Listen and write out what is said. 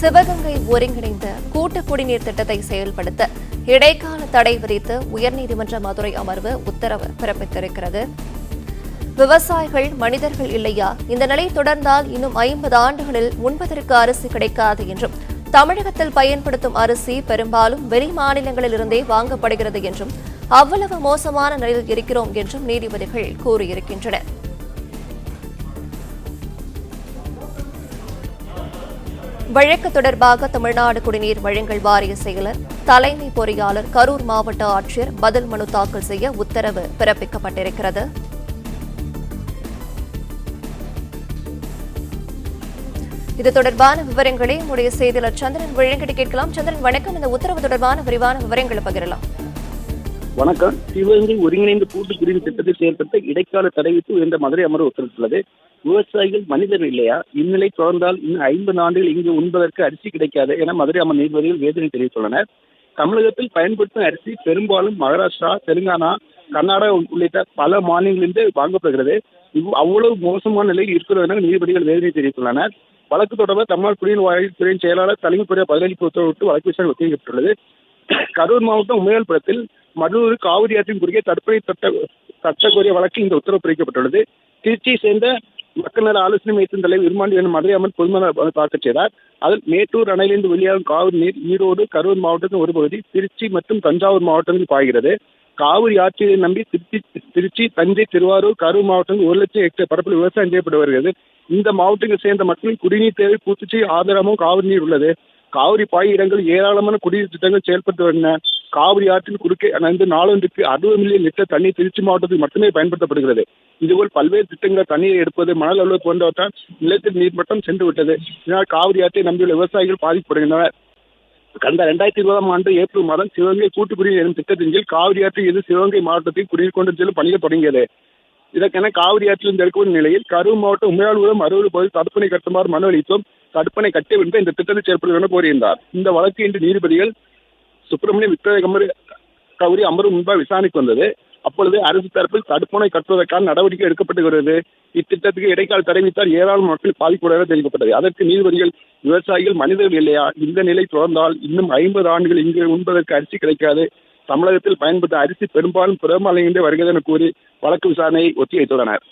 சிவகங்கை ஒருங்கிணைந்த கூட்டு குடிநீர் திட்டத்தை செயல்படுத்த இடைக்கால தடை விதித்து உயர்நீதிமன்ற மதுரை அமர்வு உத்தரவு பிறப்பித்திருக்கிறது. விவசாயிகள் மனிதர்கள் இல்லையா? இந்த நிலை தொடர்ந்தால் இன்னும் 50 ஆண்டுகளில் உண்பதற்கு அரிசி கிடைக்காது என்றும், தமிழகத்தில் பயன்படுத்தும் அரிசி பெரும்பாலும் வெளி மாநிலங்களிலிருந்தே வாங்கப்படுகிறது என்றும், அவ்வளவு மோசமான நிலையில் இருக்கிறோம் என்றும் நீதிபதிகள் கூறியிருக்கின்றனர். வழக்கு தொடர்பாக தமிழ்நாடு குடிநீர் வழங்கல் வாரிய செயலர், தலைமை பொறியாளர், கரூர் மாவட்ட ஆட்சியர் பதில் மனு தாக்கல் செய்ய உத்தரவு பிறப்பிக்கப்பட்டிருக்கிறது. இது தொடர்பான விவரங்களை நம்முடைய செய்தியாளர் சந்திரன் வழங்கிட்டு கேட்கலாம். சந்திரன் வணக்கம். இந்த உத்தரவு தொடர்பான விரிவான விவரங்களை பகிரலாம். வணக்கம். சிவகங்கை ஒருங்கிணைந்த கூட்டு குடிநீர் திட்டத்தை செயல்படுத்த இடைக்கால தடை விதித்து உயர்ந்த மதுரை அமர்வு உத்தரவிட்டுள்ளது. விவசாயிகள் மனிதர்கள் இல்லையா? இந்நிலை தொடர்ந்தால் இன்னும் 50 ஆண்டுகள் இங்கு உண்பதற்கு அரிசி கிடைக்காது என மதுரை அமர் நீதிபதிகள் வேதனை தெரிவித்துள்ளனர். தமிழகத்தில் பயன்படுத்தும் அரிசி பெரும்பாலும் மகாராஷ்டிரா, தெலுங்கானா, கர்நாடகா உள்ளிட்ட பல மாநிலங்களிலிருந்து வாங்கப்படுகிறது. அவ்வளவு மோசமான நிலையில் இருக்கிறது என நீதிபதிகள் வேதனை தெரிவித்துள்ளனர். வழக்கு தொடர்பாக தமிழ்நாடு குடிநீர் வாரிய துறையின் செயலாளர் தலைமை பொறியாளர் பதிலளிப்பு உத்தரவிட்டு வழக்கு விசாரணை ஒத்திவைக்கப்பட்டுள்ளது. கரூர் மாவட்டம் உமையாள்புரத்தில் மற்றொரு காவிரி ஆற்றின் குறுக்கே தடுப்பணை சட்ட கோரிய வழக்கில் இந்த உத்தரவு பிறப்பிக்கப்பட்டுள்ளது. திருச்சியை சேர்ந்த மக்கள் நல ஆலோசனை மையத்தின் தலைவர் இருமாண்டி என மதுரை அமர் பொதுமக்கள் தாக்கல் செய்தார். அதில் மேட்டூர் அணையிலிருந்து வெளியாகும் காவிரி நீர் ஈரோடு, கரூர் மாவட்டத்தின் ஒரு பகுதி, திருச்சி மற்றும் தஞ்சாவூர் மாவட்டங்களில் பாய்கிறது. காவிரி ஆட்சியை நம்பி திருச்சி, தஞ்சை, திருவாரூர், கரூர் மாவட்டங்கள் 1 லட்சம் ஹெக்டேர் பரப்பில் விவசாயம் செய்யப்பட்டு வருகிறது. இந்த மாவட்டங்களை சேர்ந்த மக்களின் குடிநீர் தேவை பூர்த்தி செய்ய ஆதாரமும் காவிரி நீர் உள்ளது. காவிரி பாய் இடங்களில் ஏராளமான குடிநீர் திட்டங்கள் செயல்பட்டு வருகின்றன. காவிரி ஆற்றின் குறுக்கே நாளொன்றுக்கு 60 மில்லியன் லிட்டர் தண்ணீர் திருச்சி மாவட்டத்தில் மட்டுமே பயன்படுத்தப்படுகிறது. இதுபோல் பல்வேறு திட்டங்கள் தண்ணீரை எடுப்பது, மணல் அள்ளுவது போன்றவற்றால் நிலத்தடி நீர்மட்டம் சென்று விட்டது. இதனால் காவிரி ஆற்றை நம்பியுள்ள விவசாயிகள் பாதிக்கப்படுகின்றனர். கடந்த 2020ஆம் ஆண்டு ஏப்ரல் மாதம் சிவகங்கை கூட்டு குடிநீர் எனும் திட்டத்தின் கீழ் காவிரி ஆற்றில் இருந்து சிவகங்கை மாவட்டத்தில் குடிநீர் கொண்டு செல்லும் பணிகள் தொடங்கியது. இதற்கென காவிரி ஆற்றில் எடுக்கப்படும் நிலையில் கரூர் மாவட்டம் உமையாள்புரம் 60 பகுதியில் தடுப்பணை கட்டுமாறு மனு அளித்தோம். தடுப்பணை கட்டவில்லை இந்த திட்டத்தை செயல்படுத்த என கோரியிருந்தார். இந்த வழக்கு இன்று நீதிபதிகள் சுப்பிரமணியம், விக்டோரியா கௌரி அமர்வு முன்பாக விசாரணைக்கு வந்தது. அப்பொழுது அரசு தரப்பில் தடுப்பணை கட்டுவதற்கான நடவடிக்கை எடுக்கப்பட்டு வருகிறது. இத்திட்டத்துக்கு இடைக்கால தடை விதித்தால் ஏராளமான மக்கள் பாதிப்புடன் தெரிவிக்கப்பட்டது. அதற்கு நீதிபதிகள், விவசாயிகள் மனிதர்கள் இல்லையா? இந்த நிலை தொடர்ந்தால் இன்னும் 50 ஆண்டுகள் இங்கு உண்பதற்கு அரிசி கிடைக்காது. தமிழகத்தில் பயன்படுத்த அரிசி பெரும்பாலும் புறமாநிலங்களிலிருந்து வருகிறது என கூறி வழக்கு விசாரணையை ஒத்திவைத்துள்ளனர்.